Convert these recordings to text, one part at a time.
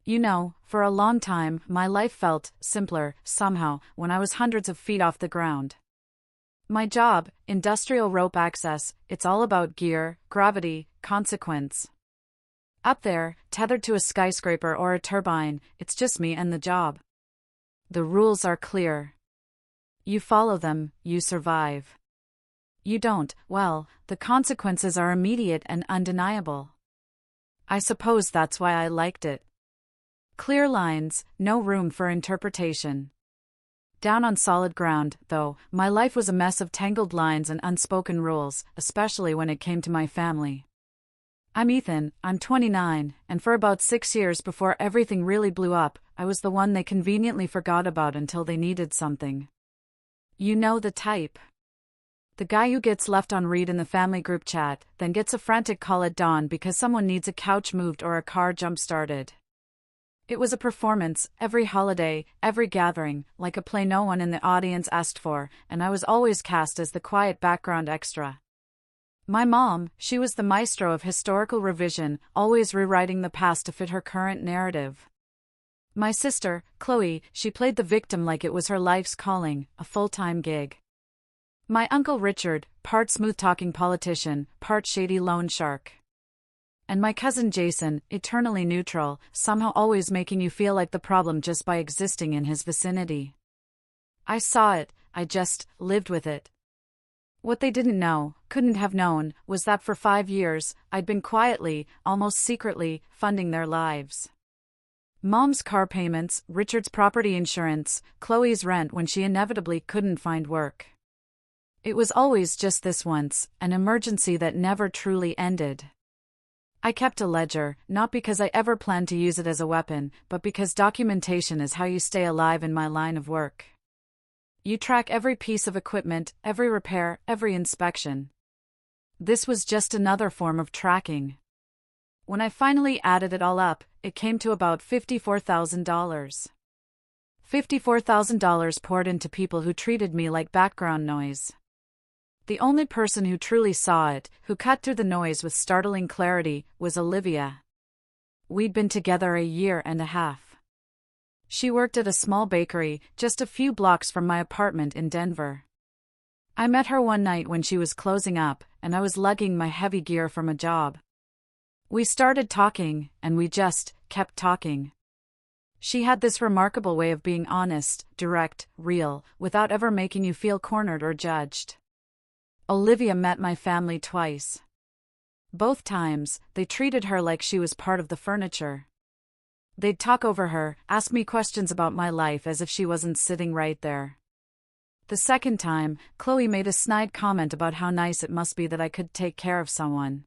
For a long time, my life felt simpler, somehow, when I was hundreds of feet off the ground. My job, industrial rope access, it's all about gear, gravity, consequence. Up there, tethered to a skyscraper or a turbine, it's just me and the job. The rules are clear. You follow them, you survive. You don't, well, the consequences are immediate and undeniable. I suppose that's why I liked it. Clear lines, no room for interpretation. Down on solid ground, though, my life was a mess of tangled lines and unspoken rules, especially when it came to my family. I'm Ethan, I'm 29, and for about 6 years before everything really blew up, I was the one they conveniently forgot about until they needed something. You know the type. The guy who gets left on read in the family group chat, then gets a frantic call at dawn because someone needs a couch moved or a car jump-started. It was a performance, every holiday, every gathering, like a play no one in the audience asked for, and I was always cast as the quiet background extra. My mom, she was the maestro of historical revision, always rewriting the past to fit her current narrative. My sister, Chloe, she played the victim like it was her life's calling, a full-time gig. My uncle Richard, part smooth-talking politician, part shady loan shark. And my cousin Jason, eternally neutral, somehow always making you feel like the problem just by existing in his vicinity. I saw it, I just lived with it. What they didn't know, couldn't have known, was that for 5 years, I'd been quietly, almost secretly, funding their lives. Mom's car payments, Richard's property insurance, Chloe's rent when she inevitably couldn't find work. It was always just this once, an emergency that never truly ended. I kept a ledger, not because I ever planned to use it as a weapon, but because documentation is how you stay alive in my line of work. You track every piece of equipment, every repair, every inspection. This was just another form of tracking. When I finally added it all up, it came to about $54,000. $54,000 poured into people who treated me like background noise. The only person who truly saw it, who cut through the noise with startling clarity, was Olivia. We'd been together 1.5 years. She worked at a small bakery, just a few blocks from my apartment in Denver. I met her one night when she was closing up, and I was lugging my heavy gear from a job. We started talking, and we just kept talking. She had this remarkable way of being honest, direct, real, without ever making you feel cornered or judged. Olivia met my family twice. Both times, they treated her like she was part of the furniture. They'd talk over her, ask me questions about my life as if she wasn't sitting right there. The second time, Chloe made a snide comment about how nice it must be that I could take care of someone.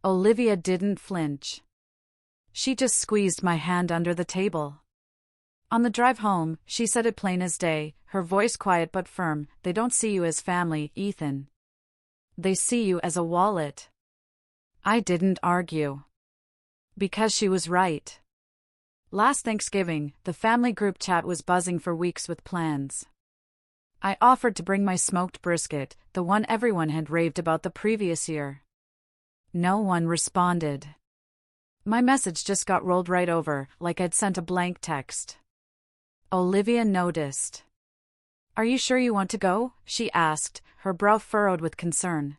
Olivia didn't flinch. She just squeezed my hand under the table. On the drive home, she said it plain as day, her voice quiet but firm, "They don't see you as family, Ethan. They see you as a wallet." I didn't argue. Because she was right. Last Thanksgiving, the family group chat was buzzing for weeks with plans. I offered to bring my smoked brisket, the one everyone had raved about the previous year. No one responded. My message just got rolled right over, like I'd sent a blank text. Olivia noticed. "Are you sure you want to go?" she asked, her brow furrowed with concern.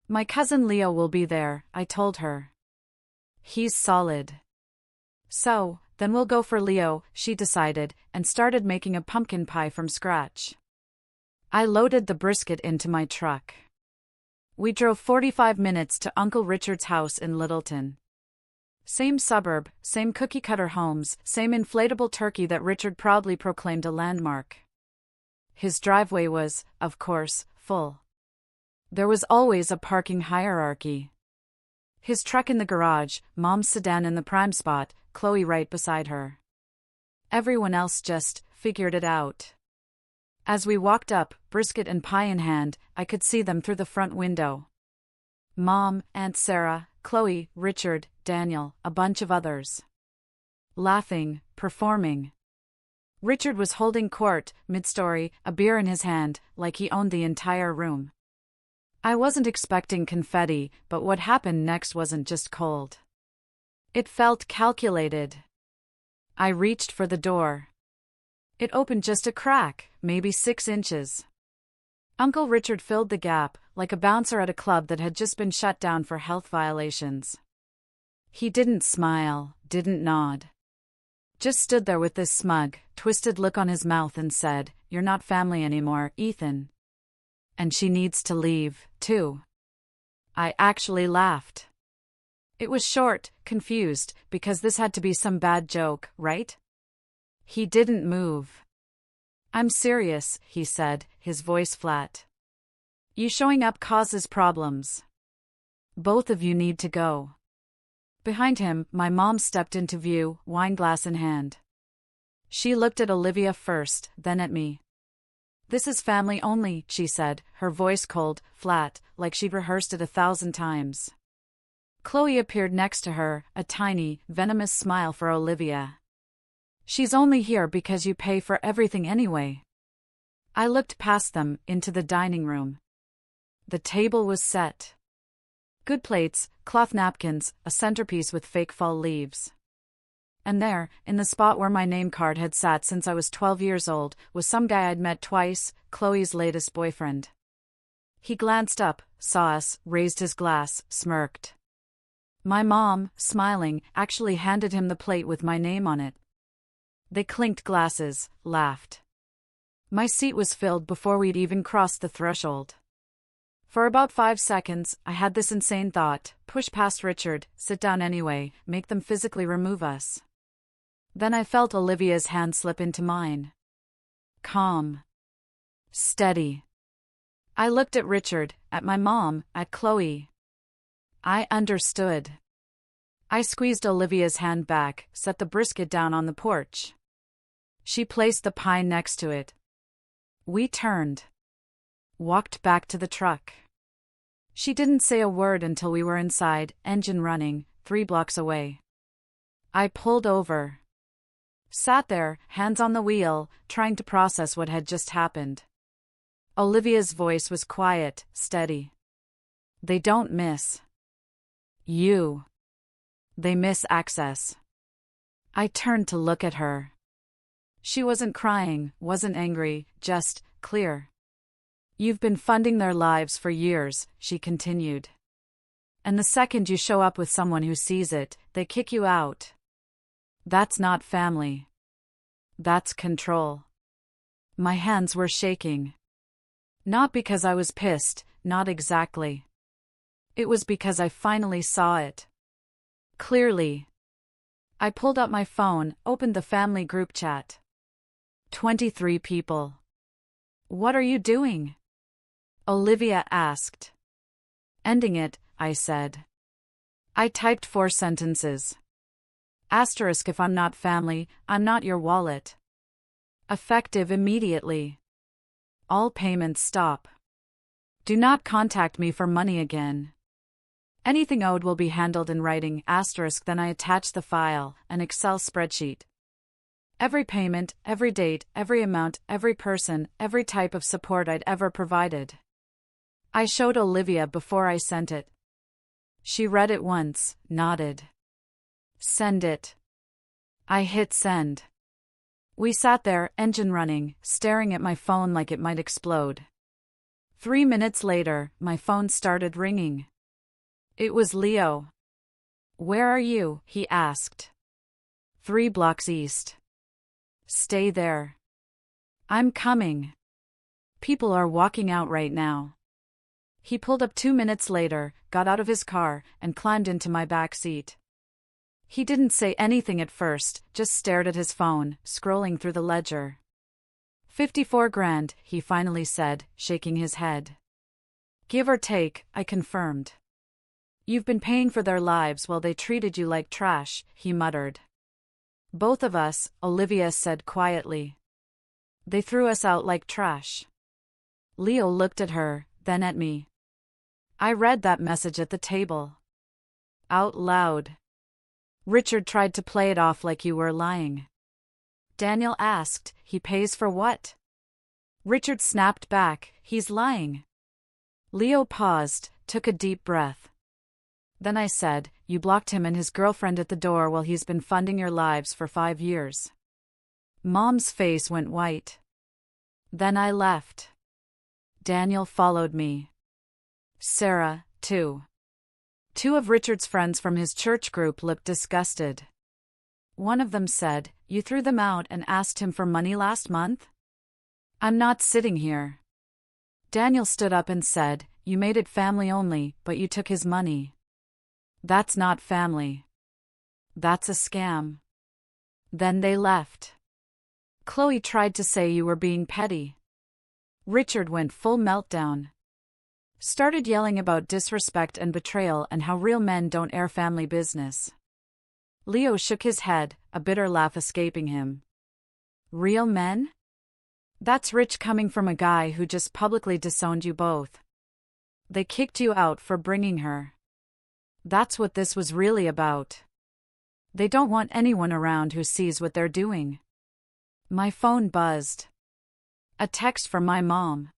"My cousin Leo will be there," I told her. "He's solid." "So, then we'll go for Leo," she decided, and started making a pumpkin pie from scratch. I loaded the brisket into my truck. We drove 45 minutes to Uncle Richard's house in Littleton. Same suburb, same cookie-cutter homes, same inflatable turkey that Richard proudly proclaimed a landmark. His driveway was, of course, full. There was always a parking hierarchy. His truck in the garage, Mom's sedan in the prime spot, Chloe right beside her. Everyone else just figured it out. As we walked up, brisket and pie in hand, I could see them through the front window. Mom, Aunt Sarah, Chloe, Richard, Daniel, a bunch of others. Laughing, performing. Richard was holding court, mid-story, a beer in his hand, like he owned the entire room. I wasn't expecting confetti, but what happened next wasn't just cold. It felt calculated. I reached for the door. It opened just a crack, maybe 6 inches. Uncle Richard filled the gap, like a bouncer at a club that had just been shut down for health violations. He didn't smile, didn't nod. Just stood there with this smug, twisted look on his mouth and said, "You're not family anymore, Ethan. And she needs to leave, too." I actually laughed. It was short, confused, because this had to be some bad joke, right? He didn't move. "I'm serious," he said, his voice flat. "You showing up causes problems. Both of you need to go." Behind him, my mom stepped into view, wineglass in hand. She looked at Olivia first, then at me. "This is family only," she said, her voice cold, flat, like she'd rehearsed it 1,000 times. Chloe appeared next to her, a tiny, venomous smile for Olivia. "She's only here because you pay for everything anyway." I looked past them, into the dining room. The table was set. Good plates, cloth napkins, a centerpiece with fake fall leaves. And there, in the spot where my name card had sat since I was 12 years old, was some guy I'd met twice, Chloe's latest boyfriend. He glanced up, saw us, raised his glass, smirked. My mom, smiling, actually handed him the plate with my name on it. They clinked glasses, laughed. My seat was filled before we'd even crossed the threshold. For about 5 seconds, I had this insane thought: push past Richard, sit down anyway, make them physically remove us. Then I felt Olivia's hand slip into mine. Calm. Steady. I looked at Richard, at my mom, at Chloe. I understood. I squeezed Olivia's hand back, set the brisket down on the porch. She placed the pie next to it. We turned. Walked back to the truck. She didn't say a word until we were inside, engine running, 3 blocks away. I pulled over. Sat there, hands on the wheel, trying to process what had just happened. Olivia's voice was quiet, steady. "They don't miss you. They miss access." I turned to look at her. She wasn't crying, wasn't angry, just clear. "You've been funding their lives for years," she continued. "And the second you show up with someone who sees it, they kick you out. That's not family. That's control." My hands were shaking. Not because I was pissed, not exactly. It was because I finally saw it. Clearly. I pulled up my phone, opened the family group chat. 23 people. "What are you doing?" Olivia asked. "Ending it," I said. I typed 4 sentences. Asterisk: if I'm not family, I'm not your wallet. Effective immediately. All payments stop. Do not contact me for money again. Anything owed will be handled in writing. Asterisk. Then I attached the file, an Excel spreadsheet. Every payment, every date, every amount, every person, every type of support I'd ever provided. I showed Olivia before I sent it. She read it once, nodded. "Send it." I hit send. We sat there, engine running, staring at my phone like it might explode. 3 minutes later, my phone started ringing. It was Leo. "Where are you?" he asked. 3 blocks east. "Stay there." "I'm coming. People are walking out right now." He pulled up 2 minutes later, got out of his car, and climbed into my back seat. He didn't say anything at first, just stared at his phone, scrolling through the ledger. 54 grand, he finally said, shaking his head. "Give or take," I confirmed. "You've been paying for their lives while they treated you like trash," he muttered. "Both of us," Olivia said quietly. "They threw us out like trash." Leo looked at her, then at me. I read that message at the table. Out loud. "Richard tried to play it off like you were lying." Daniel asked, "He pays for what?" Richard snapped back, "He's lying." Leo paused, took a deep breath. Then I said, you blocked him and his girlfriend at the door while he's been funding your lives for 5 years. Mom's face went white. Then I left. Daniel followed me. Sarah, too. 2 of Richard's friends from his church group looked disgusted. One of them said, you threw them out and asked him for money last month? I'm not sitting here. Daniel stood up and said, you made it family only, but you took his money. That's not family. That's a scam. Then they left. Chloe tried to say you were being petty. Richard went full meltdown. Started yelling about disrespect and betrayal and how real men don't air family business. Leo shook his head, a bitter laugh escaping him. Real men? That's rich coming from a guy who just publicly disowned you both. They kicked you out for bringing her. That's what this was really about. They don't want anyone around who sees what they're doing. My phone buzzed. A text from my mom.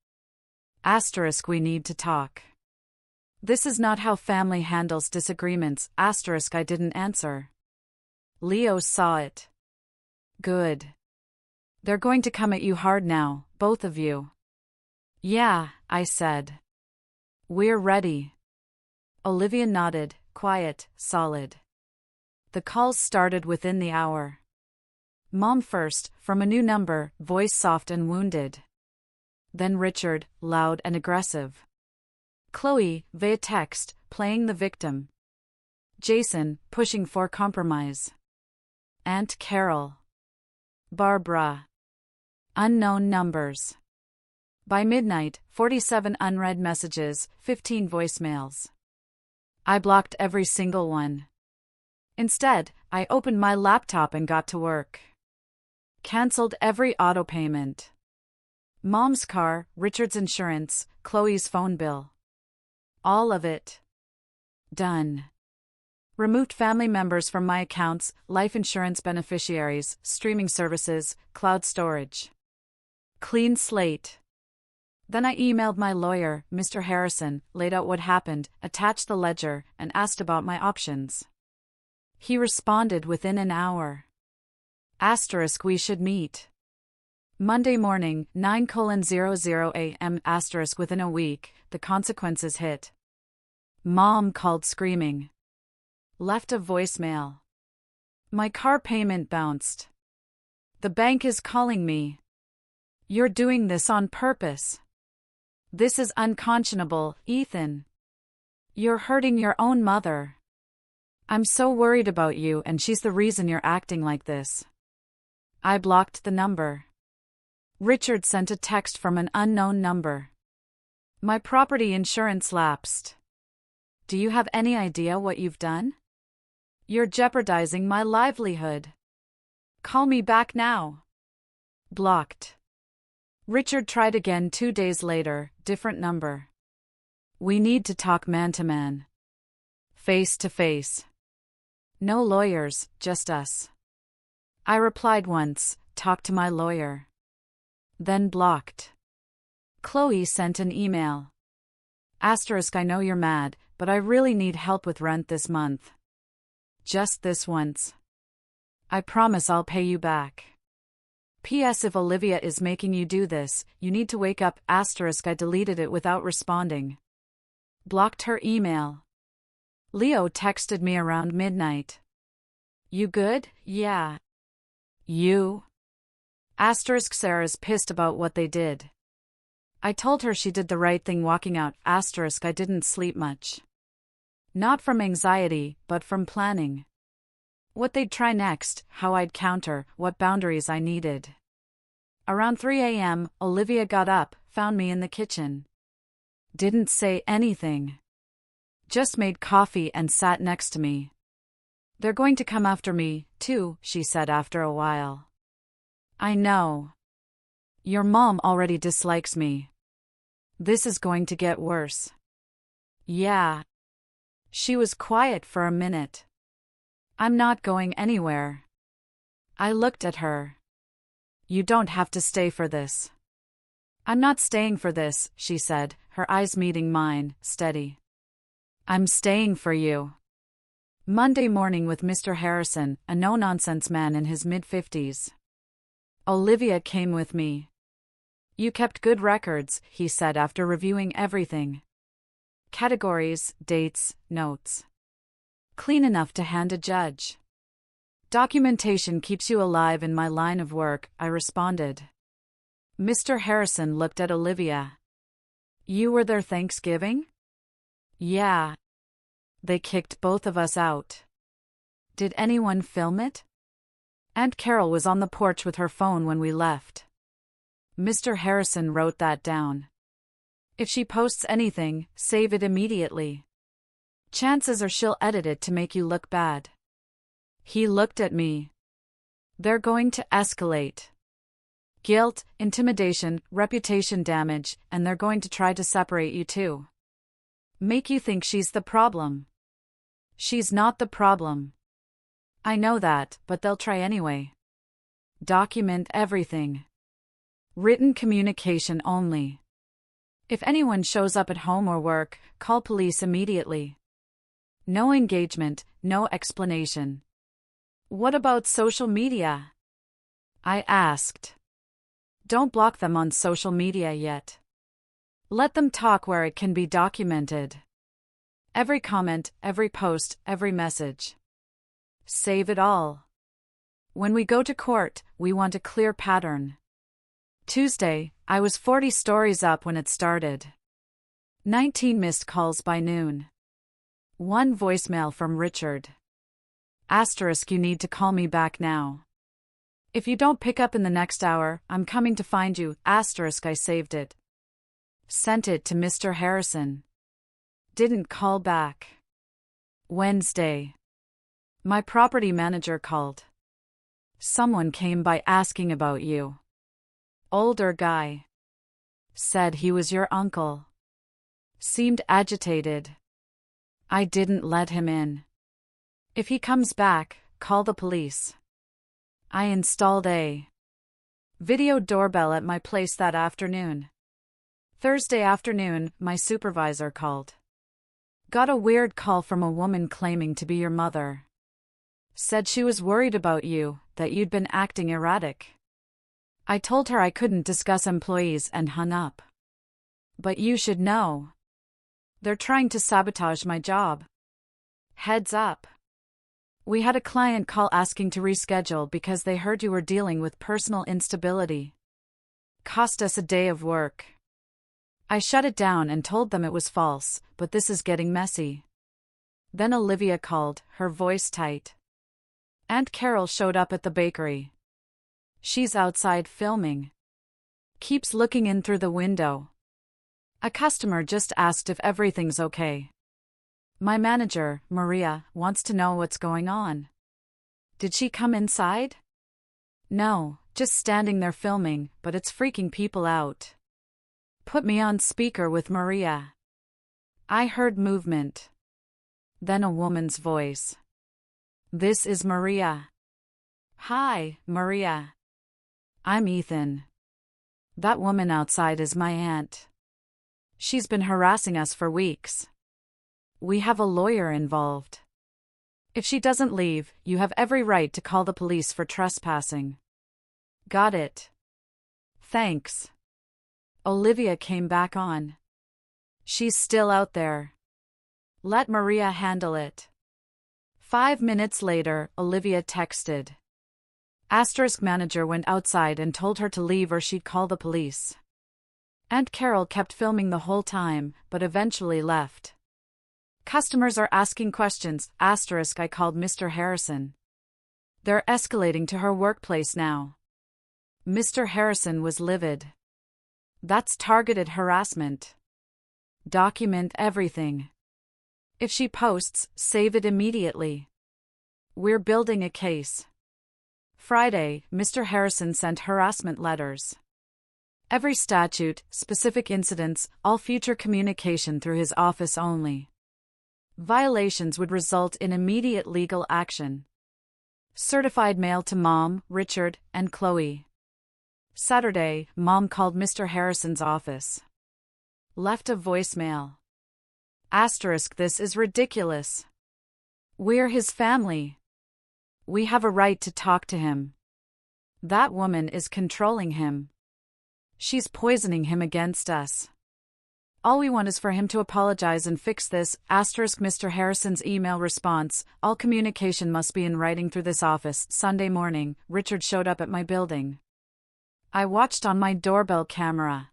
* we need to talk. This is not how family handles disagreements. * I didn't answer. Leo saw it. Good. They're going to come at you hard now, both of you. Yeah, I said. We're ready. Olivia nodded, quiet, solid. The calls started within the hour. Mom first, from a new number, voice soft and wounded. Then Richard, loud and aggressive. Chloe, via text, playing the victim. Jason, pushing for compromise. Aunt Carol. Barbara. Unknown numbers. By midnight, 47 unread messages, 15 voicemails. I blocked every single one. Instead, I opened my laptop and got to work. Cancelled every auto payment. Mom's car, Richard's insurance, Chloe's phone bill. All of it. Done. Removed family members from my accounts, life insurance beneficiaries, streaming services, cloud storage. Clean slate. Then I emailed my lawyer, Mr. Harrison, laid out what happened, attached the ledger, and asked about my options. He responded within an hour. * we should meet. Monday morning, 9:00 a.m. * within a week, the consequences hit. Mom called screaming. Left a voicemail. My car payment bounced. The bank is calling me. You're doing this on purpose. This is unconscionable, Ethan. You're hurting your own mother. I'm so worried about you and she's the reason you're acting like this. I blocked the number. Richard sent a text from an unknown number. My property insurance lapsed. Do you have any idea what you've done? You're jeopardizing my livelihood. Call me back now. Blocked. Richard tried again 2 days later, different number. We need to talk man to man. Face to face. No lawyers, just us. I replied once, talk to my lawyer. Then blocked. Chloe sent an email. * I know you're mad, but I really need help with rent this month. Just this once. I promise I'll pay you back. P.S. If Olivia is making you do this, you need to wake up. * I deleted it without responding. Blocked her email. Leo texted me around midnight. You good? Yeah. You? * Sarah's pissed about what they did. I told her she did the right thing walking out. * I didn't sleep much. Not from anxiety, but from planning. What they'd try next, how I'd counter, what boundaries I needed. Around 3 a.m., Olivia got up, found me in the kitchen. Didn't say anything. Just made coffee and sat next to me. They're going to come after me, too, she said after a while. I know. Your mom already dislikes me. This is going to get worse. Yeah. She was quiet for a minute. I'm not going anywhere. I looked at her. You don't have to stay for this. I'm not staying for this, she said, her eyes meeting mine, steady. I'm staying for you. Monday morning with Mr. Harrison, a no-nonsense man in his mid-50s. Olivia came with me. You kept good records, he said after reviewing everything. Categories, dates, notes. Clean enough to hand a judge. Documentation keeps you alive in my line of work, I responded. Mr. Harrison looked at Olivia. You were there Thanksgiving? Yeah. They kicked both of us out. Did anyone film it? Aunt Carol was on the porch with her phone when we left. Mr. Harrison wrote that down. If she posts anything, save it immediately. Chances are she'll edit it to make you look bad. He looked at me. They're going to escalate. Guilt, intimidation, reputation damage, and they're going to try to separate you too. Make you think she's the problem. She's not the problem. I know that, but they'll try anyway. Document everything. Written communication only. If anyone shows up at home or work, call police immediately. No engagement, no explanation. What about social media? I asked. Don't block them on social media yet. Let them talk where it can be documented. Every comment, every post, every message. Save it all. When we go to court, we want a clear pattern. Tuesday, I was 40 stories up when it started. 19 missed calls by noon. 1 voicemail from Richard. Asterisk, you need to call me back now. If you don't pick up in the next hour, I'm coming to find you. Asterisk, I saved it. Sent it to Mr. Harrison. Didn't call back. Wednesday. My property manager called. Someone came by asking about you. Older guy. Said he was your uncle. Seemed agitated. I didn't let him in. If he comes back, call the police. I installed a video doorbell at my place that afternoon. Thursday afternoon, my supervisor called. Got a weird call from a woman claiming to be your mother. Said she was worried about you, that you'd been acting erratic. I told her I couldn't discuss employees and hung up. But you should know. They're trying to sabotage my job. Heads up. We had a client call asking to reschedule because they heard you were dealing with personal instability. Cost us a day of work. I shut it down and told them it was false, but this is getting messy. Then Olivia called, her voice tight. Aunt Carol showed up at the bakery. She's outside filming. Keeps looking in through the window. A customer just asked if everything's okay. My manager, Maria, wants to know what's going on. Did she come inside? No, just standing there filming, but it's freaking people out. Put me on speaker with Maria. I heard movement. Then a woman's voice. This is Maria. Hi, Maria. I'm Ethan. That woman outside is my aunt. She's been harassing us for weeks. We have a lawyer involved. If she doesn't leave, you have every right to call the police for trespassing. Got it. Thanks. Olivia came back on. She's still out there. Let Maria handle it. 5 minutes later, Olivia texted. Asterisk manager went outside and told her to leave or she'd call the police. Aunt Carol kept filming the whole time, but eventually left. Customers are asking questions. Asterisk, I called Mr. Harrison. They're escalating to her workplace now. Mr. Harrison was livid. That's targeted harassment. Document everything. If she posts, save it immediately. We're building a case. Friday, Mr. Harrison sent harassment letters. Every statute, specific incidents, all future communication through his office only. Violations would result in immediate legal action. Certified mail to Mom, Richard, and Chloe. Saturday, Mom called Mr. Harrison's office. Left a voicemail. This is ridiculous. We're his family. We have a right to talk to him. That woman is controlling him. She's poisoning him against us. All we want is for him to apologize and fix this. Mr. Harrison's email response: all communication must be in writing through this office. Sunday morning, Richard showed up at my building. I watched on my doorbell camera.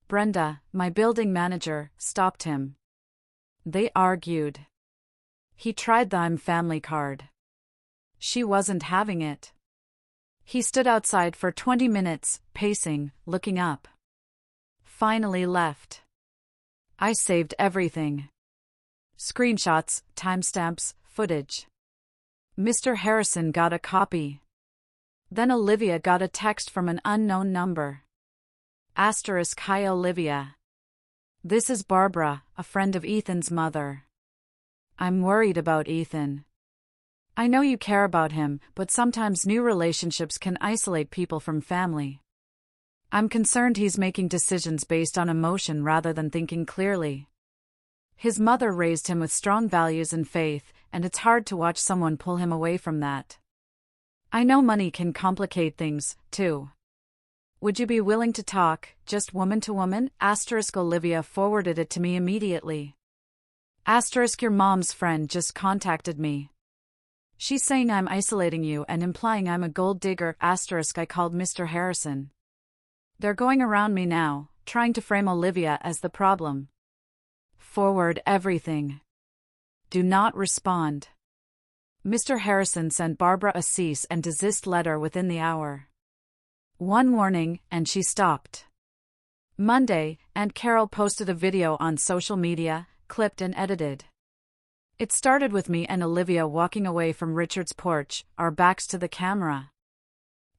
Brenda, my building manager, stopped him. They argued. He tried the I'm family card. She wasn't having it. He stood outside for 20 minutes, pacing, looking up. Finally left. I saved everything. Screenshots, timestamps, footage. Mr. Harrison got a copy. Then Olivia got a text from an unknown number. Hi Olivia. This is Barbara, a friend of Ethan's mother. I'm worried about Ethan. I know you care about him, but sometimes new relationships can isolate people from family. I'm concerned he's making decisions based on emotion rather than thinking clearly. His mother raised him with strong values and faith, and it's hard to watch someone pull him away from that. I know money can complicate things, too. Would you be willing to talk, just woman to woman? Olivia forwarded it to me immediately. Your mom's friend just contacted me. She's saying I'm isolating you and implying I'm a gold digger. I called Mr. Harrison. They're going around me now, trying to frame Olivia as the problem. Forward everything. Do not respond. Mr. Harrison sent Barbara a cease and desist letter within the hour. One warning, and she stopped. Monday, Aunt Carol posted a video on social media, clipped and edited. It started with me and Olivia walking away from Richard's porch, our backs to the camera.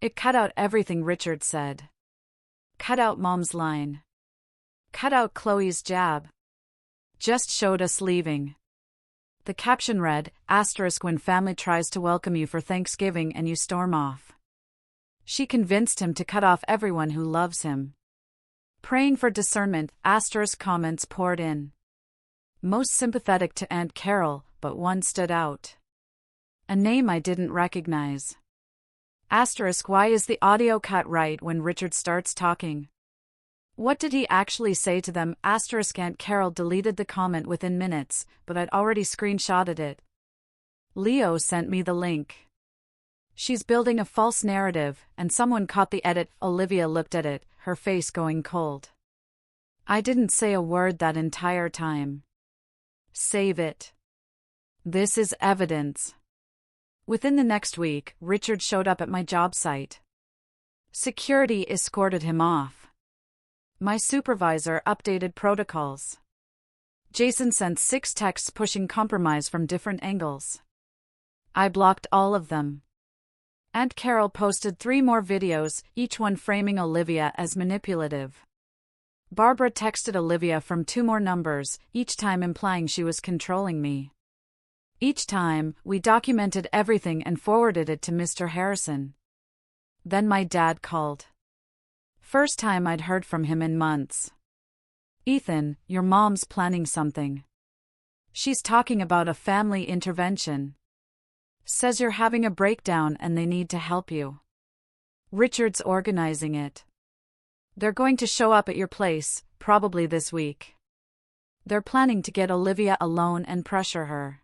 It cut out everything Richard said. Cut out Mom's line. Cut out Chloe's jab. Just showed us leaving. The caption read, when family tries to welcome you for Thanksgiving and you storm off. She convinced him to cut off everyone who loves him. Praying for discernment, comments poured in. Most sympathetic to Aunt Carol, but one stood out. A name I didn't recognize. Why is the audio cut right when Richard starts talking? What did he actually say to them? Aunt Carol deleted the comment within minutes, but I'd already screenshotted it. Leo sent me the link. She's building a false narrative, and someone caught the edit. Olivia looked at it, her face going cold. I didn't say a word that entire time. Save it. This is evidence. Within the next week, Richard showed up at my job site. Security escorted him off. My supervisor updated protocols. Jason sent 6 texts pushing compromise from different angles. I blocked all of them. Aunt Carol posted 3 more videos, each one framing Olivia as manipulative. Barbara texted Olivia from 2 more numbers, each time implying she was controlling me. Each time, we documented everything and forwarded it to Mr. Harrison. Then my dad called. First time I'd heard from him in months. Ethan, your mom's planning something. She's talking about a family intervention. Says you're having a breakdown and they need to help you. Richard's organizing it. They're going to show up at your place, probably this week. They're planning to get Olivia alone and pressure her.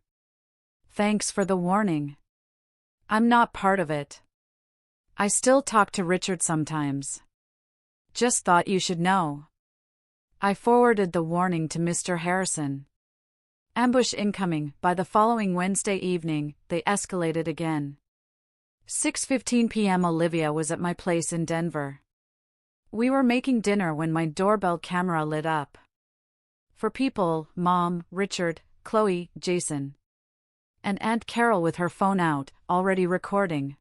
Thanks for the warning. I'm not part of it. I still talk to Richard sometimes. Just thought you should know. I forwarded the warning to Mr. Harrison. Ambush incoming. By the following Wednesday evening, they escalated again. 6:15 p.m. Olivia was at my place in Denver. We were making dinner when my doorbell camera lit up. 4 people, Mom, Richard, Chloe, Jason. And Aunt Carol with her phone out, already recording.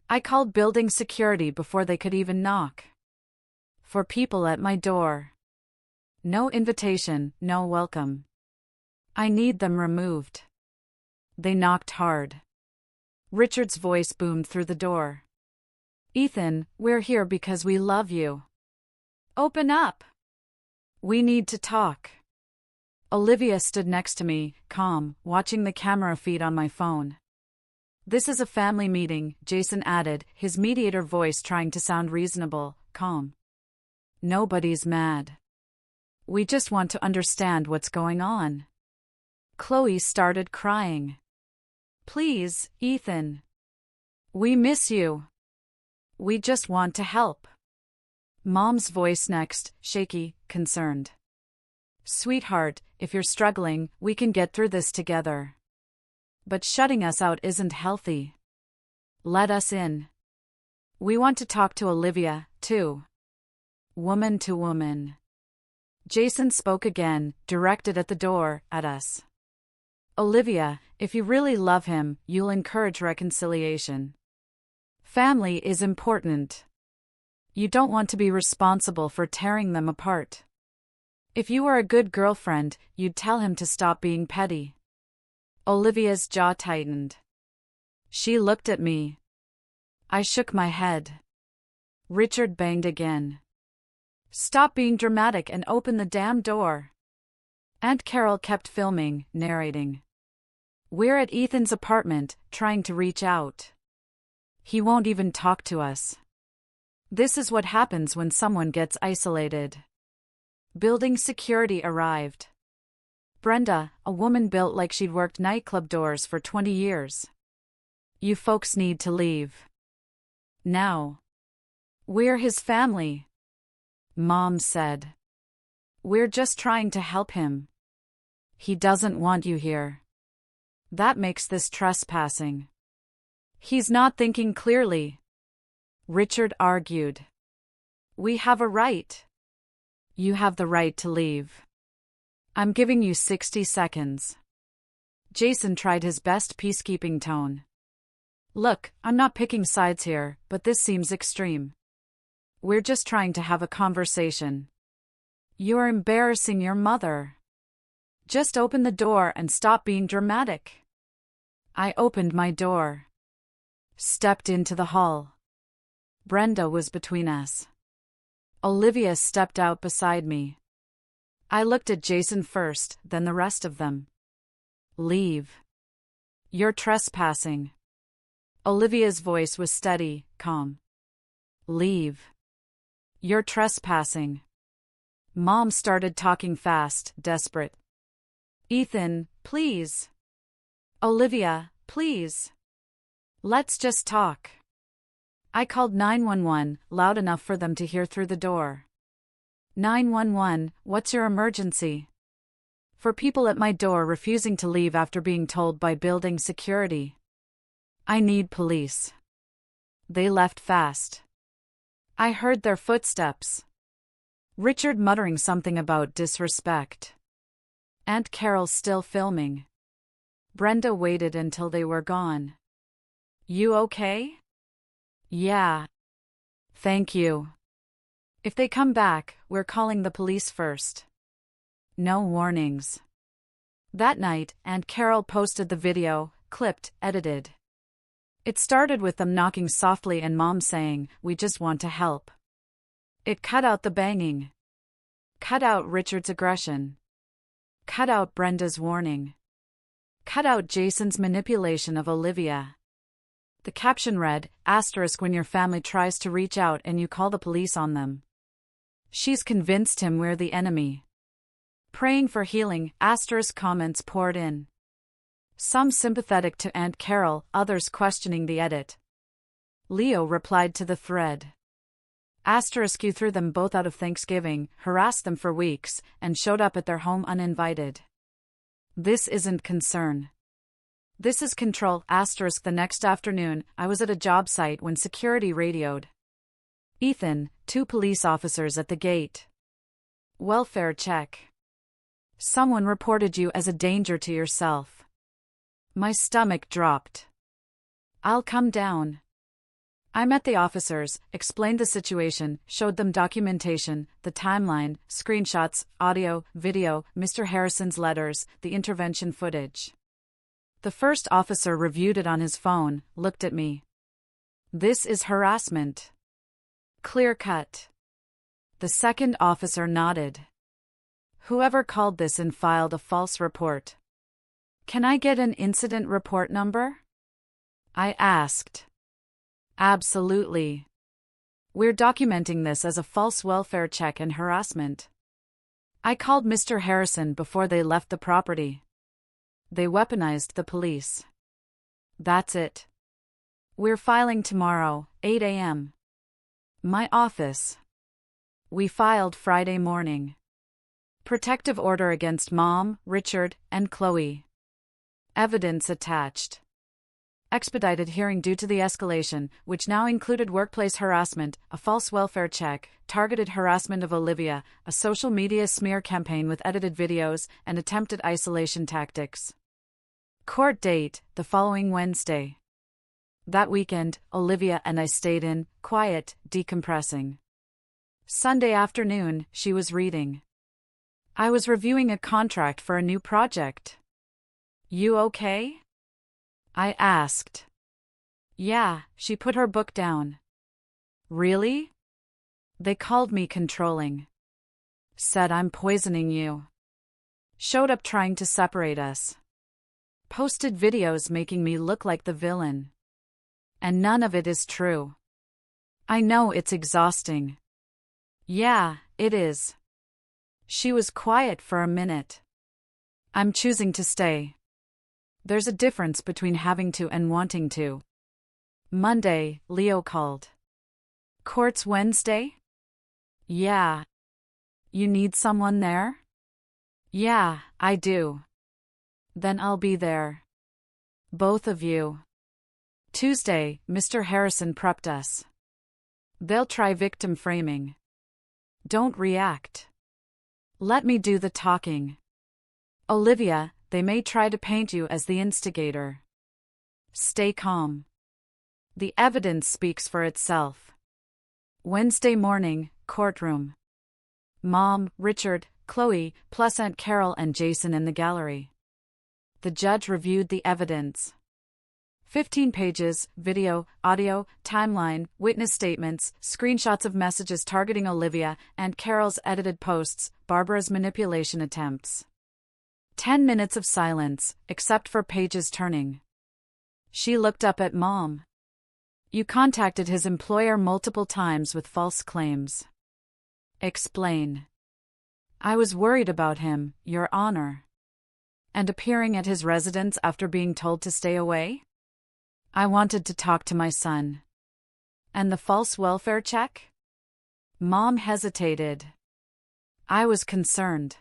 I called building security before they could even knock. 4 people at my door. No invitation, no welcome. I need them removed. They knocked hard. Richard's voice boomed through the door. Ethan, we're here because we love you. Open up. We need to talk. Olivia stood next to me, calm, watching the camera feed on my phone. "This is a family meeting," Jason added, his mediator voice trying to sound reasonable, calm. "Nobody's mad. We just want to understand what's going on." Chloe started crying. "Please, Ethan. We miss you. We just want to help." Mom's voice next, shaky, concerned. "Sweetheart, if you're struggling, we can get through this together. But shutting us out isn't healthy. Let us in. We want to talk to Olivia, too." Woman to woman. Jason spoke again, directed at the door, at us. "Olivia, if you really love him, you'll encourage reconciliation. Family is important. You don't want to be responsible for tearing them apart. If you were a good girlfriend, you'd tell him to stop being petty." Olivia's jaw tightened. She looked at me. I shook my head. Richard banged again. "Stop being dramatic and open the damn door." Aunt Carol kept filming, narrating. "We're at Ethan's apartment, trying to reach out. He won't even talk to us. This is what happens when someone gets isolated." Building security arrived. Brenda, a woman built like she'd worked nightclub doors for 20 years. "You folks need to leave. Now. We're his family," Mom said. "We're just trying to help him. He doesn't want you here. That makes this trespassing. He's not thinking clearly," Richard argued. "We have a right. You have the right to leave. I'm giving you 60 seconds. Jason tried his best peacekeeping tone. "Look, I'm not picking sides here, but this seems extreme. We're just trying to have a conversation. You're embarrassing your mother. Just open the door and stop being dramatic." I opened my door. Stepped into the hall. Brenda was between us. Olivia stepped out beside me. I looked at Jason first, then the rest of them. "Leave. You're trespassing." Olivia's voice was steady, calm. "Leave. You're trespassing." Mom started talking fast, desperate. "Ethan, please. Olivia, please. Let's just talk." I called 911, loud enough for them to hear through the door. 911, what's your emergency?" For people at my door refusing to leave after being told by building security. "I need police." They left fast. I heard their footsteps. Richard muttering something about disrespect. Aunt Carol still filming. Brenda waited until they were gone. "You okay?" "Yeah. Thank you. If they come back, we're calling the police first." No warnings. That night, Aunt Carol posted the video, clipped, edited. It started with them knocking softly and Mom saying, "We just want to help." It cut out the banging. Cut out Richard's aggression. Cut out Brenda's warning. Cut out Jason's manipulation of Olivia. The caption read, ** when your family tries to reach out and you call the police on them. She's convinced him we're the enemy. Praying for healing, * comments poured in. Some sympathetic to Aunt Carol, others questioning the edit. Leo replied to the thread. ** threw them both out of Thanksgiving, harassed them for weeks, and showed up at their home uninvited. This isn't concern. This is control. ** The next afternoon, I was at a job site when security radioed. Ethan, 2 police officers at the gate. Welfare check. Someone reported you as a danger to yourself. My stomach dropped. I'll come down. I met the officers, explained the situation, showed them documentation, the timeline, screenshots, audio, video, Mr. Harrison's letters, the intervention footage. The first officer reviewed it on his phone, looked at me. This is harassment. Clear cut. The second officer nodded. Whoever called this in filed a false report. Can I get an incident report number? I asked. Absolutely. We're documenting this as a false welfare check and harassment. I called Mr. Harrison before they left the property. They weaponized the police. That's it. We're filing tomorrow, 8 a.m. My office. We filed Friday morning. Protective order against Mom, Richard, and Chloe. Evidence attached. Expedited hearing due to the escalation, which now included workplace harassment, a false welfare check, targeted harassment of Olivia, a social media smear campaign with edited videos, and attempted isolation tactics. Court date, the following Wednesday. That weekend, Olivia and I stayed in, quiet, decompressing. Sunday afternoon, she was reading. I was reviewing a contract for a new project. You okay? I asked. Yeah, she put her book down. Really? They called me controlling. Said I'm poisoning you. Showed up trying to separate us. Posted videos making me look like the villain. And none of it is true. I know it's exhausting. Yeah, it is. She was quiet for a minute. I'm choosing to stay. There's a difference between having to and wanting to. Monday, Leo called. Court's Wednesday? Yeah. You need someone there? Yeah, I do. Then I'll be there. Both of you. Tuesday, Mr. Harrison prepped us. They'll try victim framing. Don't react. Let me do the talking. Olivia, they may try to paint you as the instigator. Stay calm. The evidence speaks for itself. Wednesday morning, courtroom. Mom, Richard, Chloe, plus Aunt Carol and Jason in the gallery. The judge reviewed the evidence. 15 pages, video, audio, timeline, witness statements, screenshots of messages targeting Olivia, Aunt Carol's edited posts, Barbara's manipulation attempts. 10 minutes of silence, except for pages turning. She looked up at Mom. You contacted his employer multiple times with false claims. Explain. I was worried about him, Your Honor. And appearing at his residence after being told to stay away? I wanted to talk to my son. And the false welfare check? Mom hesitated. I was concerned.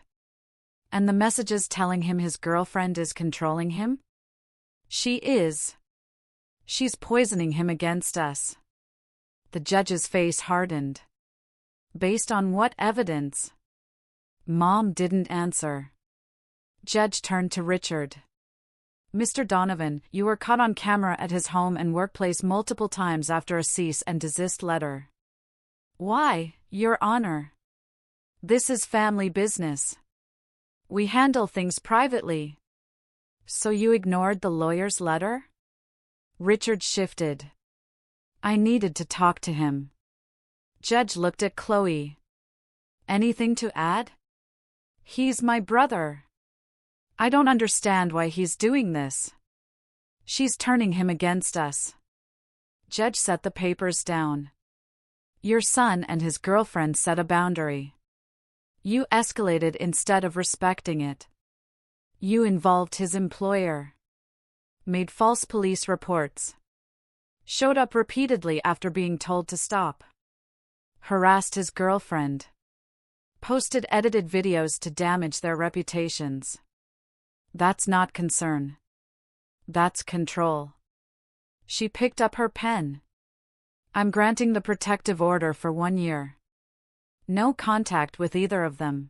And the messages telling him his girlfriend is controlling him? She is. She's poisoning him against us. The judge's face hardened. Based on what evidence? Mom didn't answer. Judge turned to Richard. Mr. Donovan, you were caught on camera at his home and workplace multiple times after a cease and desist letter. Why, Your Honor? This is family business. We handle things privately. So you ignored the lawyer's letter? Richard shifted. I needed to talk to him. Judge looked at Chloe. Anything to add? He's my brother. I don't understand why he's doing this. She's turning him against us. Judge set the papers down. Your son and his girlfriend set a boundary. You escalated instead of respecting it. You involved his employer. Made false police reports. Showed up repeatedly after being told to stop. Harassed his girlfriend. Posted edited videos to damage their reputations. That's not concern. That's control. She picked up her pen. I'm granting the protective order for 1 year. No contact with either of them.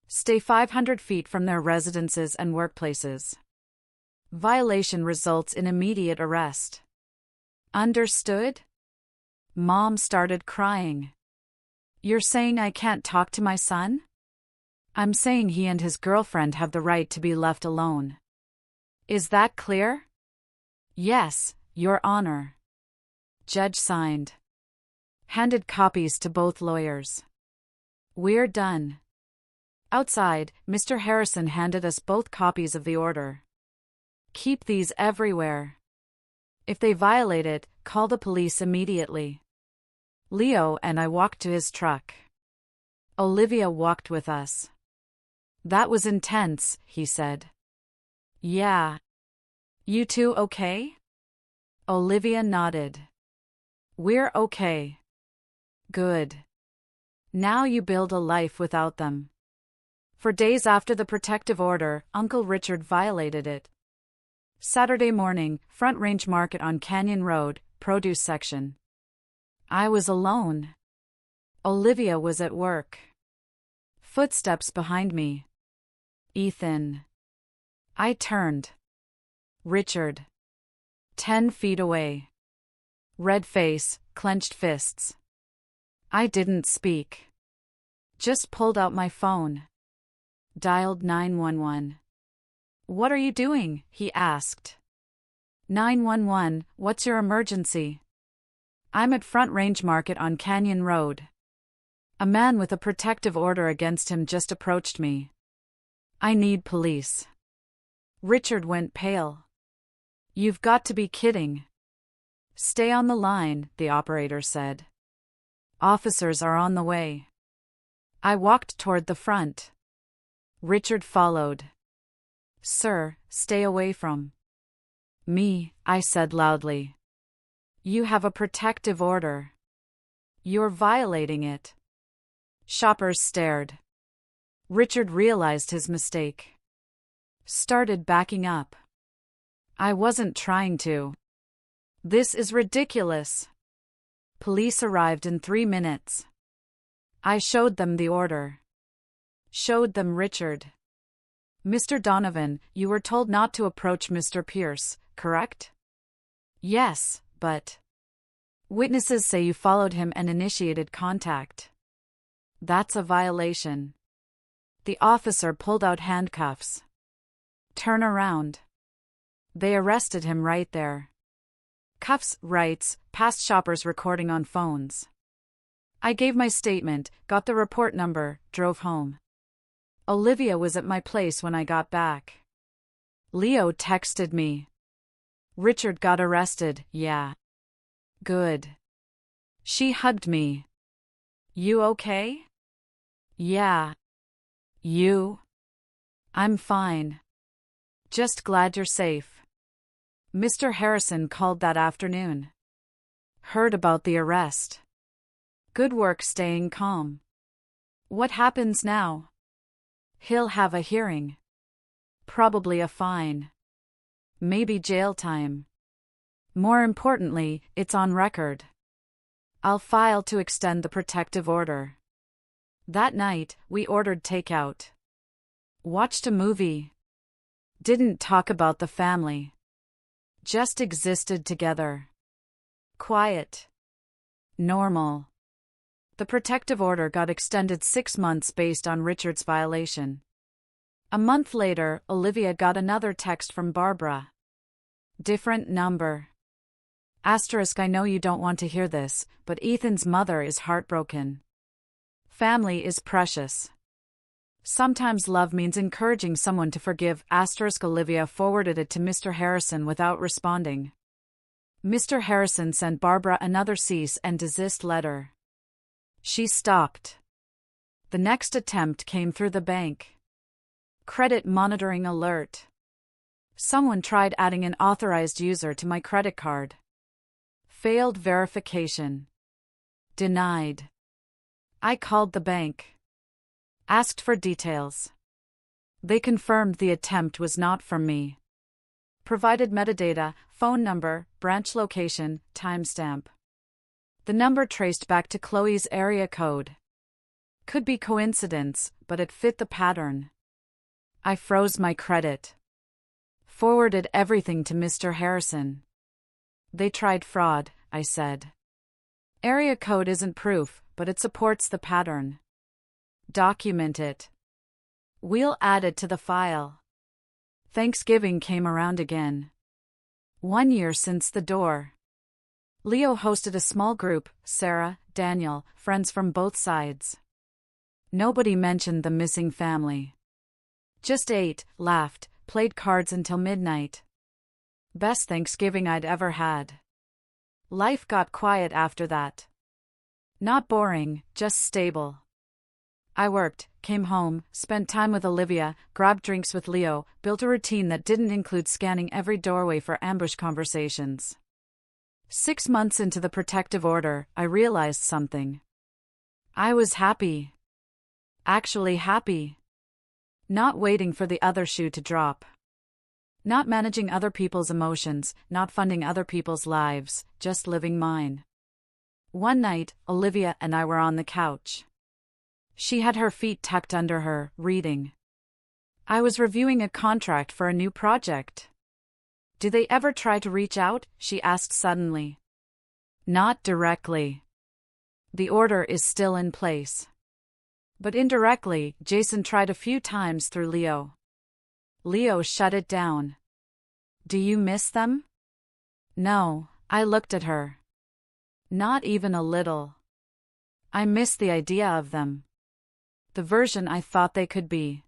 Stay 500 feet from their residences and workplaces. Violation results in immediate arrest. Understood? Mom started crying. You're saying I can't talk to my son? I'm saying he and his girlfriend have the right to be left alone. Is that clear? Yes, Your Honor. Judge signed. Handed copies to both lawyers. We're done. Outside, Mr. Harrison handed us both copies of the order. Keep these everywhere. If they violate it, call the police immediately. Leo and I walked to his truck. Olivia walked with us. That was intense, he said. Yeah. You two okay? Olivia nodded. We're okay. Good. Now you build a life without them. For days after the protective order, Uncle Richard violated it. Saturday morning, Front Range Market on Canyon Road, produce section. I was alone. Olivia was at work. Footsteps behind me. Ethan. I turned. Richard. 10 feet away. Red face, clenched fists. I didn't speak. Just pulled out my phone. Dialed 911. What are you doing? He asked. 911, what's your emergency? I'm at Front Range Market on Canyon Road. A man with a protective order against him just approached me. I need police. Richard went pale. You've got to be kidding. Stay on the line, the operator said. Officers are on the way. I walked toward the front. Richard followed. Sir, stay away from me, I said loudly. You have a protective order. You're violating it. Shoppers stared. Richard realized his mistake. Started backing up. I wasn't trying to. This is ridiculous. Police arrived in 3 minutes. I showed them the order. Showed them Richard. Mr. Donovan, you were told not to approach Mr. Pierce, correct? Yes, but witnesses say you followed him and initiated contact. That's a violation. The officer pulled out handcuffs. Turn around. They arrested him right there. Cuffs, rights, past shoppers recording on phones. I gave my statement, got the report number, drove home. Olivia was at my place when I got back. Leo texted me. Richard got arrested, yeah. Good. She hugged me. You okay? Yeah. You? I'm fine. Just glad you're safe. Mr. Harrison called that afternoon. Heard about the arrest. Good work staying calm. What happens now? He'll have a hearing. Probably a fine. Maybe jail time. More importantly, it's on record. I'll file to extend the protective order. That night, we ordered takeout. Watched a movie. Didn't talk about the family. Just existed together. Quiet. Normal. The protective order got extended 6 months based on Richard's violation. A month later, Olivia got another text from Barbara. Different number. Asterisk, I know you don't want to hear this, but Ethan's mother is heartbroken. Family is precious. Sometimes love means encouraging someone to forgive. Asterisk, Olivia forwarded it to Mr. Harrison without responding. Mr. Harrison sent Barbara another cease and desist letter. She stopped. The next attempt came through the bank. Credit monitoring alert. Someone tried adding an authorized user to my credit card. Failed verification. Denied. I called the bank. Asked for details. They confirmed the attempt was not from me. Provided metadata, phone number, branch location, timestamp. The number traced back to Chloe's area code. Could be coincidence, but it fit the pattern. I froze my credit. Forwarded everything to Mr. Harrison. They tried fraud, I said. Area code isn't proof, but it supports the pattern. Document it. We'll add it to the file. Thanksgiving came around again. 1 year since the door. Leo hosted a small group, Sarah, Daniel, friends from both sides. Nobody mentioned the missing family. Just ate, laughed, played cards until midnight. Best Thanksgiving I'd ever had. Life got quiet after that. Not boring, just stable. I worked, came home, spent time with Olivia, grabbed drinks with Leo, built a routine that didn't include scanning every doorway for ambush conversations. 6 months into the protective order, I realized something. I was happy. Actually happy. Not waiting for the other shoe to drop. Not managing other people's emotions, not funding other people's lives, just living mine. One night, Olivia and I were on the couch. She had her feet tucked under her, reading. I was reviewing a contract for a new project. "Do they ever try to reach out?" she asked suddenly. "Not directly. The order is still in place. But indirectly, Jason tried a few times through Leo. Leo shut it down. Do you miss them?" No, I looked at her. Not even a little. I miss the idea of them. The version I thought they could be.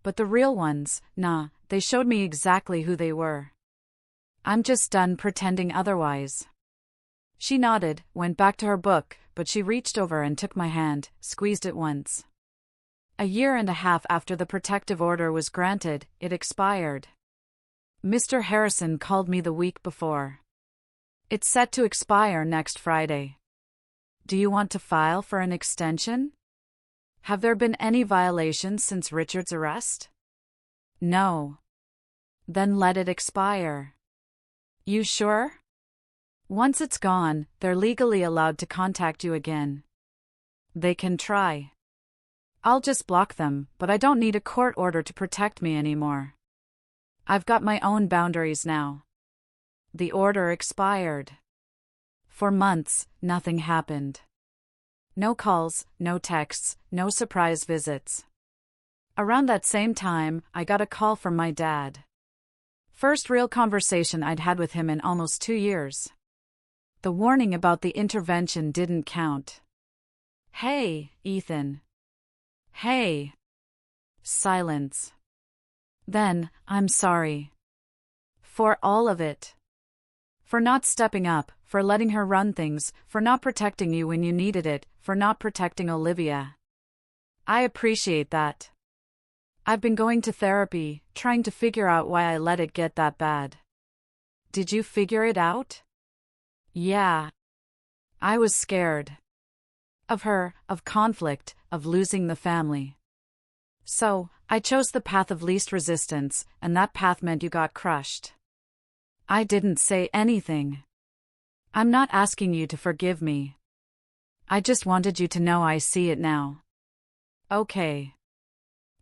But the real ones, nah, they showed me exactly who they were. I'm just done pretending otherwise. She nodded, went back to her book, but she reached over and took my hand, squeezed it once. 1.5 years after the protective order was granted, it expired. Mr. Harrison called me the week before. It's set to expire next Friday. Do you want to file for an extension? Have there been any violations since Richard's arrest? No. Then let it expire. You sure? Once it's gone, they're legally allowed to contact you again. They can try. I'll just block them, but I don't need a court order to protect me anymore. I've got my own boundaries now. The order expired. For months, nothing happened. No calls, no texts, no surprise visits. Around that same time, I got a call from my dad. First real conversation I'd had with him in almost 2 years. The warning about the intervention didn't count. "Hey, Ethan." "Hey." Silence. Then, "I'm sorry. For all of it. For not stepping up, for letting her run things, for not protecting you when you needed it, for not protecting Olivia. I appreciate that. I've been going to therapy, trying to figure out why I let it get that bad." "Did you figure it out?" "Yeah. I was scared. Of her, of conflict, of losing the family. So, I chose the path of least resistance, and that path meant you got crushed." I didn't say anything. "I'm not asking you to forgive me. I just wanted you to know I see it now." "Okay.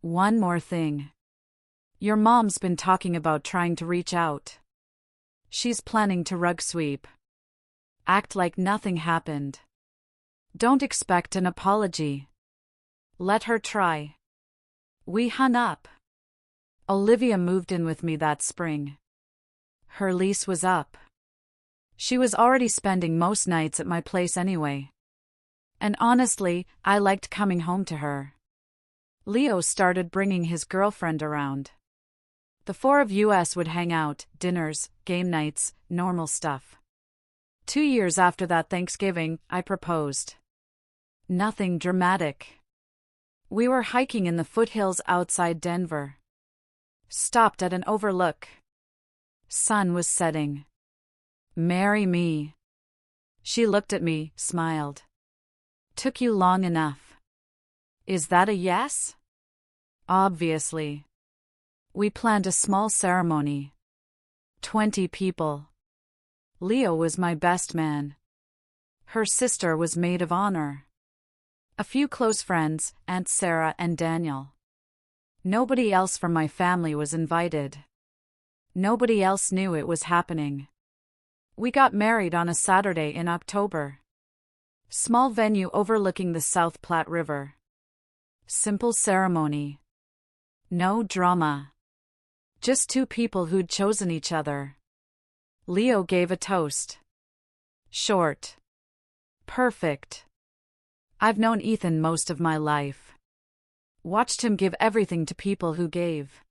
One more thing. Your mom's been talking about trying to reach out. She's planning to rug sweep. Act like nothing happened. Don't expect an apology. Let her try." We hung up. Olivia moved in with me that spring. Her lease was up. She was already spending most nights at my place anyway. And honestly, I liked coming home to her. Leo started bringing his girlfriend around. The 4 of us would hang out, dinners, game nights, normal stuff. 2 years after that Thanksgiving, I proposed. Nothing dramatic. We were hiking in the foothills outside Denver. Stopped at an overlook. Sun was setting. "Marry me." She looked at me, smiled. "Took you long enough. Is that a yes?" Obviously. We planned a small ceremony. 20 people. Leo was my best man. Her sister was maid of honor. A few close friends, Aunt Sarah and Daniel. Nobody else from my family was invited. Nobody else knew it was happening. We got married on a Saturday in October. Small venue overlooking the South Platte River. Simple ceremony. No drama. Just 2 people who'd chosen each other. Leo gave a toast. Short. Perfect. I've known Ethan most of my life. Watched him give everything to people who gave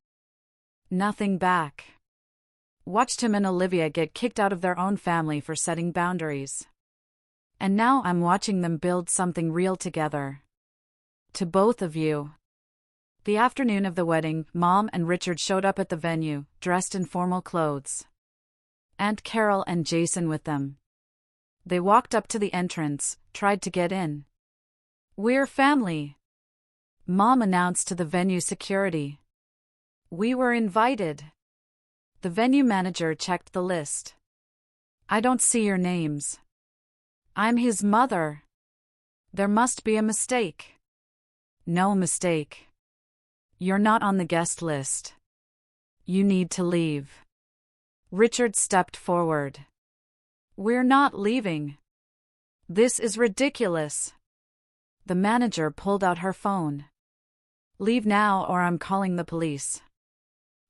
nothing back. Watched him and Olivia get kicked out of their own family for setting boundaries. And now I'm watching them build something real together. To both of you. The afternoon of the wedding, Mom and Richard showed up at the venue, dressed in formal clothes. Aunt Carol and Jason with them. They walked up to the entrance, tried to get in. "We're family," Mom announced to the venue security. "We were invited." The venue manager checked the list. "I don't see your names." "I'm his mother." "There must be a mistake." "No mistake. You're not on the guest list. You need to leave." Richard stepped forward. "We're not leaving. This is ridiculous." The manager pulled out her phone. "Leave now or I'm calling the police."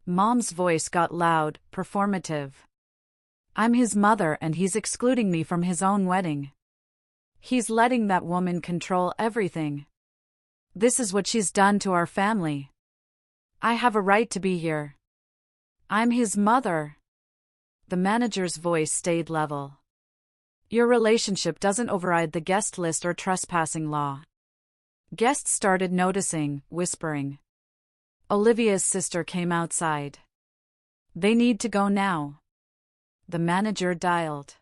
Mom's voice got loud, performative. "I'm his mother and he's excluding me from his own wedding. He's letting that woman control everything. This is what she's done to our family. I have a right to be here. I'm his mother." The manager's voice stayed level. "Your relationship doesn't override the guest list or trespassing law." Guests started noticing, whispering. Olivia's sister came outside. "They need to go now." The manager dialed.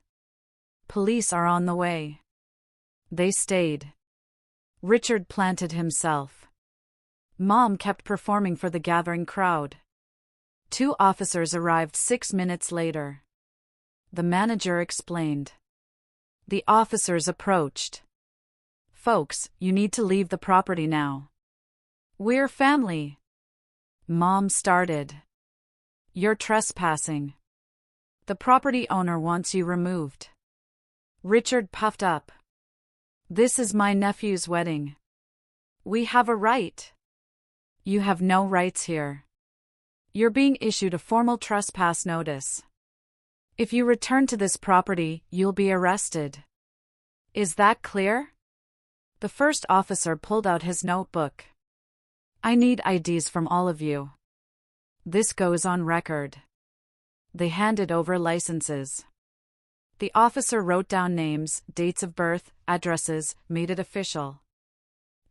"Police are on the way." They stayed. Richard planted himself. Mom kept performing for the gathering crowd. 2 officers arrived 6 minutes later. The manager explained. The officers approached. "Folks, you need to leave the property now." "We're family." Mom started. "You're trespassing. The property owner wants you removed." Richard puffed up. "This is my nephew's wedding. We have a right." "You have no rights here. You're being issued a formal trespass notice. If you return to this property, you'll be arrested. Is that clear?" The first officer pulled out his notebook. "I need IDs from all of you. This goes on record." They handed over licenses. The officer wrote down names, dates of birth, addresses, made it official.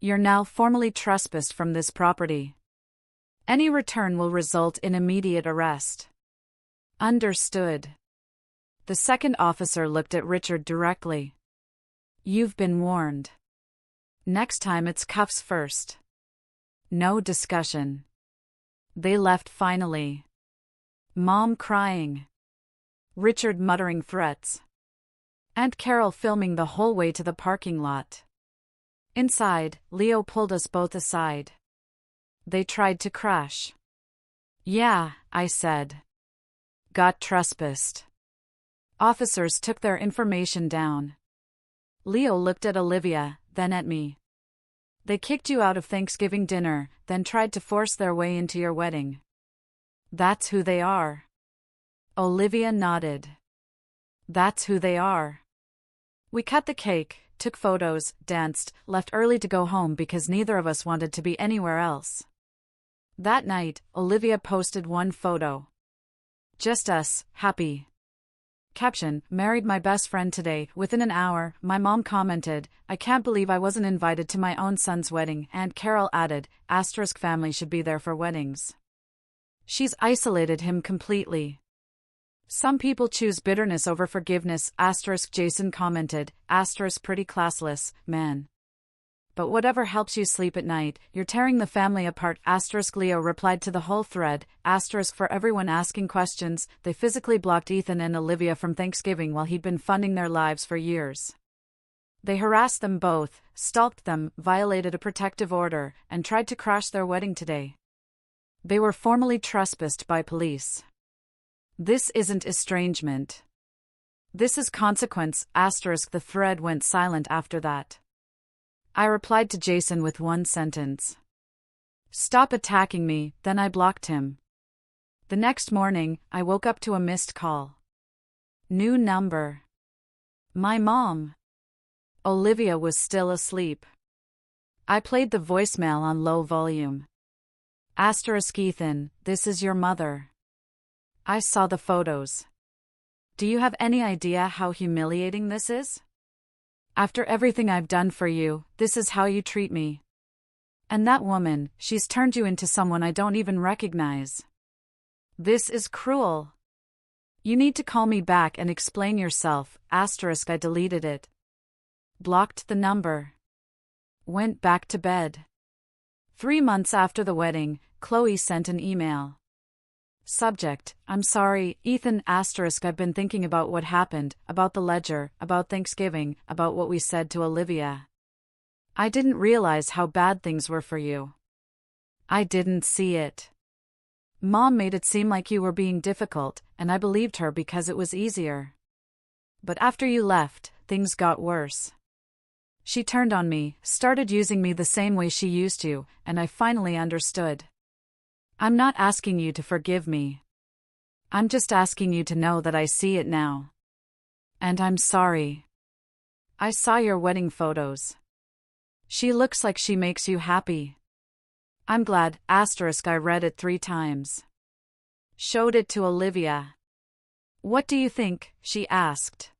"You're now formally trespassed from this property. Any return will result in immediate arrest." "Understood." The second officer looked at Richard directly. "You've been warned. Next time it's cuffs first. No discussion." They left finally. Mom crying. Richard muttering threats. Aunt Carol filming the whole way to the parking lot. Inside, Leo pulled us both aside. "They tried to crash." "Yeah," I said. "Got trespassed." Officers took their information down. Leo looked at Olivia, then at me. "They kicked you out of Thanksgiving dinner, then tried to force their way into your wedding. That's who they are." Olivia nodded. "That's who they are." We cut the cake, took photos, danced, left early to go home because neither of us wanted to be anywhere else. That night, Olivia posted one photo. "Just us, happy." Caption, "Married my best friend today." Within an hour, my mom commented, "I can't believe I wasn't invited to my own son's wedding." And Carol added, "Family should be there for weddings. She's isolated him completely." "Some people choose bitterness over forgiveness." Jason commented, "Pretty classless, man. But whatever helps you sleep at night, you're tearing the family apart." Leo replied to the whole thread, "For everyone asking questions, they physically blocked Ethan and Olivia from Thanksgiving while he'd been funding their lives for years. They harassed them both, stalked them, violated a protective order, and tried to crash their wedding today. They were formally trespassed by police. This isn't estrangement. This is consequence." The thread went silent after that. I replied to Jason with one sentence. "Stop attacking me," then I blocked him. The next morning, I woke up to a missed call. New number. My mom. Olivia was still asleep. I played the voicemail on low volume. Asterisk Ethan, this is your mother. I saw the photos. Do you have any idea how humiliating this is? After everything I've done for you, this is how you treat me. And that woman, she's turned you into someone I don't even recognize. This is cruel. You need to call me back and explain yourself. Asterisk I deleted it. Blocked the number. Went back to bed. 3 months after the wedding, Chloe sent an email. Subject, I'm sorry, Ethan. Asterisk I've been thinking about what happened, about the ledger, about Thanksgiving, about what we said to Olivia. I didn't realize how bad things were for you. I didn't see it. Mom made it seem like you were being difficult, and I believed her because it was easier. But after you left, things got worse. She turned on me, started using me the same way she used to, and I finally understood. I'm not asking you to forgive me. I'm just asking you to know that I see it now. And I'm sorry. I saw your wedding photos. She looks like she makes you happy. I'm glad. Asterisk I read it 3 times. Showed it to Olivia. What do you think? She asked.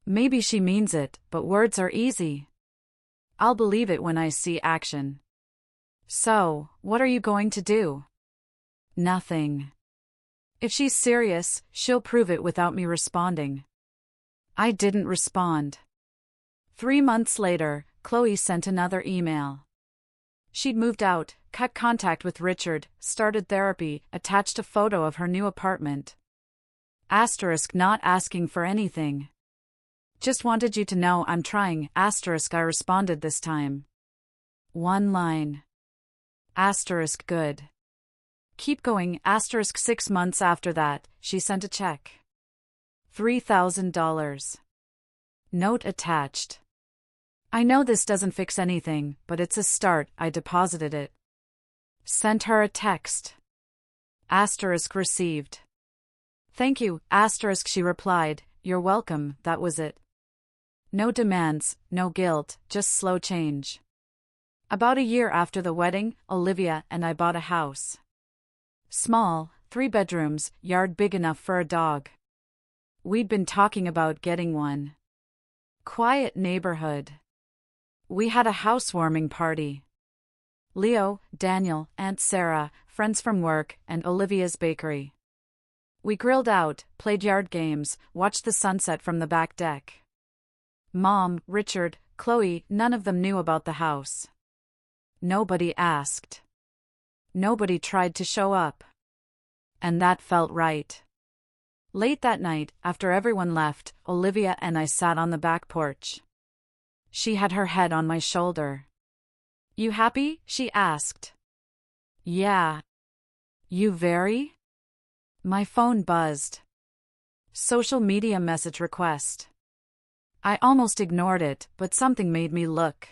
Maybe she means it, but words are easy. I'll believe it when I see action. So, what are you going to do? Nothing. If she's serious, she'll prove it without me responding. I didn't respond. 3 months later, Chloe sent another email. She'd moved out, cut contact with Richard, started therapy, attached a photo of her new apartment. Asterisk not asking for anything. Just wanted you to know I'm trying. Asterisk I responded this time. 1 line. Asterisk good. Keep going. Asterisk 6 months after that, she sent a check. $3,000. Note attached. I know this doesn't fix anything, but it's a start. I deposited it. Sent her a text. Asterisk received. Thank you. Asterisk she replied, you're welcome. That was it. No demands, no guilt, just slow change. About a year after the wedding, Olivia and I bought a house. Small, 3 bedrooms, yard big enough for a dog. We'd been talking about getting one. Quiet neighborhood. We had a housewarming party. Leo, Daniel, Aunt Sarah, friends from work, and Olivia's bakery. We grilled out, played yard games, watched the sunset from the back deck. Mom, Richard, Chloe, none of them knew about the house. Nobody asked. Nobody tried to show up. And that felt right. Late that night, after everyone left, Olivia and I sat on the back porch. She had her head on my shoulder. You happy? She asked. Yeah. You very? My phone buzzed. Social media message request. I almost ignored it, but something made me look.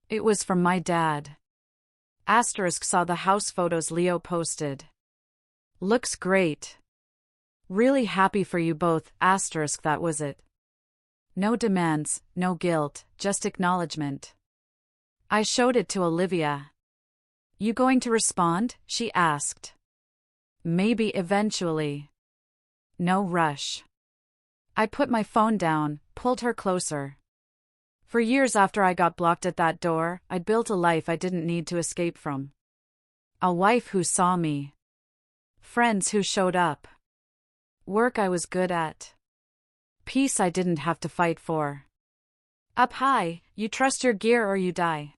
It was from my dad. Asterisk saw the house photos Leo posted. Looks great. Really happy for you both. Asterisk that was it. No demands, no guilt, just acknowledgement. I showed it to Olivia. You going to respond? She asked. Maybe eventually. No rush. I put my phone down, pulled her closer. For years after I got blocked at that door, I'd built a life I didn't need to escape from. A wife who saw me. Friends who showed up. Work I was good at. Peace I didn't have to fight for. Up high, you trust your gear or you die.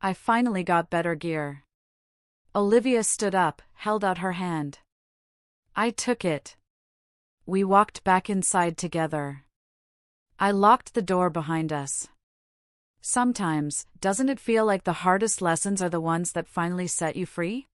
I finally got better gear. Olivia stood up, held out her hand. I took it. We walked back inside together. I locked the door behind us. Sometimes, doesn't it feel like the hardest lessons are the ones that finally set you free?